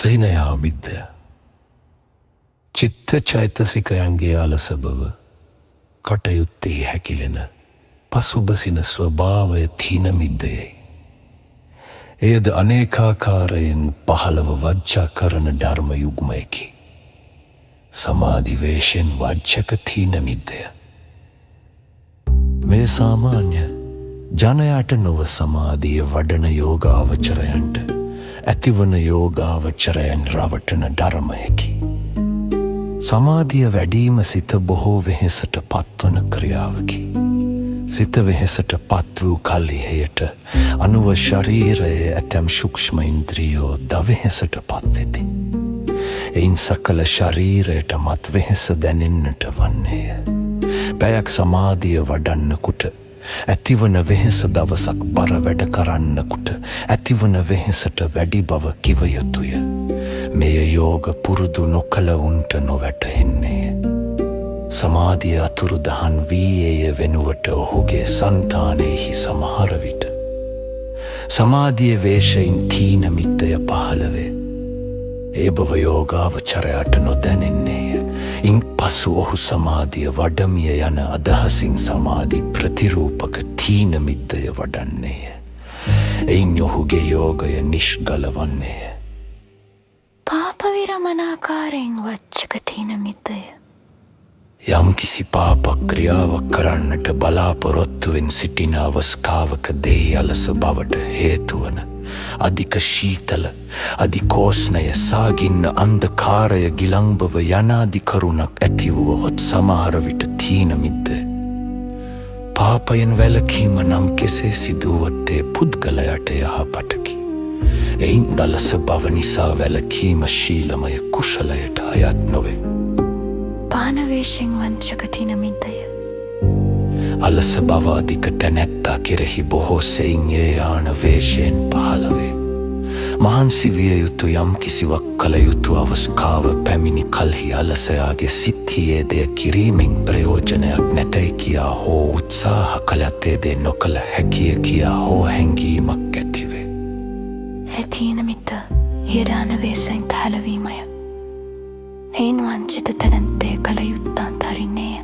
සහිනයා මිද්දය. චිත්ත චෛතසිකයන්ගේ අලස බව කටයුත්තේ හැකිලෙන පසුබසින ස්වභාවය තීන මිද්දයයි. එයද අනේකාකාරයෙන් පහළව වජ්ජා කරන ධර්ම යුග්මයකි. සමාධිවේශයෙන් වජ්ජක තීන මිද්දය. මේ සාමාන්‍ය ජනයාට නොව සමාධිය වඩන යෝගාවචරයන්ට ඇතිවන යෝගාවචරයන් රවටන ධර්මයකි. සමාධිය වැඩීම සිත බොහෝ වෙහෙසට පත්වන ක්‍රියාවකි. සිත වෙහෙසට පත් වූ කල්ලිහයට අනුව ශරීරයේ ඇතැම් ශුක්ෂ්ම ඉන්ද්‍රියෝ දවෙහෙසට පත්වෙති. එයින් සකල ශරීරයට මත් වෙහෙස දැනෙන්නට වන්නේය. පැයක් සමාධිය වඩන්නකුට ඇතිවන වෙහෙස දවසක් බර වැඩ කරන්නකුට ඇතිවන වෙහෙසට වැඩි බව කිව යුතුය. මෙය යෝග පුරුදු නොකළ උන්ට නොවැටහෙන්නේ. සමාධිය අතුරුදහන් වී එය වෙනුවට ඔහුගේ සන්තානයෙහි සමහර විට සමාධිය වේශයෙන් තීන මිද්දය පහළවේ. ඒ බව යෝගාවචරයට නොදැනෙන්නේය. ඉන් පසු ඔහු සමාධිය වඩමිය යන අදහසින් සමාධි ප්‍රතිරූපක තීන මිද්දය වඩන්නේය. එයින් ඔහුගේ යෝගය නිෂ්ගල වන්නේය. පාපවිරමනාකාරයෙන් වච්චක තීන මිද්දය. යම් කිසි පාපක්‍රියාවක් කරන්නට බලාපොරොත්තුවෙන් සිටින අවස්ථාවක දෙහි අලස බවට හේතුවන අධික ශීතල අධිකෝෂ්ණය සාගින්න අන්ධකාරය ගිලංබව යනාදි කරුණක් ඇතිවුවහොත් සමහර විට තීන මිද්ද. පාපයෙන් වැළකීම නම් කෙසේ සිදුවත්තේ පුද්ගලයට යහපතකි. එයින් දලස බව නිසා වැළකීම ශීලමය කුශලයට අයත් නොවේ. පානවේශයෙන් වංචක තීන මිද්දය. අලස බව අධික තැනැත්තා කෙරෙහි බොහෝ සෙයින් ඒ ආන වේශයෙන් පහළවේ. මහන්සි විය යුතු යම් කිසිවක් කළ යුතු අවස්ථාව පැමිණි කල්හි අලසයාගේ සිත්හියේ දෙය කිරීමෙන් ප්‍රයෝජනයක් නැතැයි කියා හෝ උත්සාහ කළතේ දේ නොකළ හැකිය කියා හෝ හැඟීමක් ඇතිවේ. තීන මිද්ද හිරාන වේශයෙන් තහලවීමය. එයින් වංචිත තැනැත්තේ කළ යුත්තාන්තරින්නේය.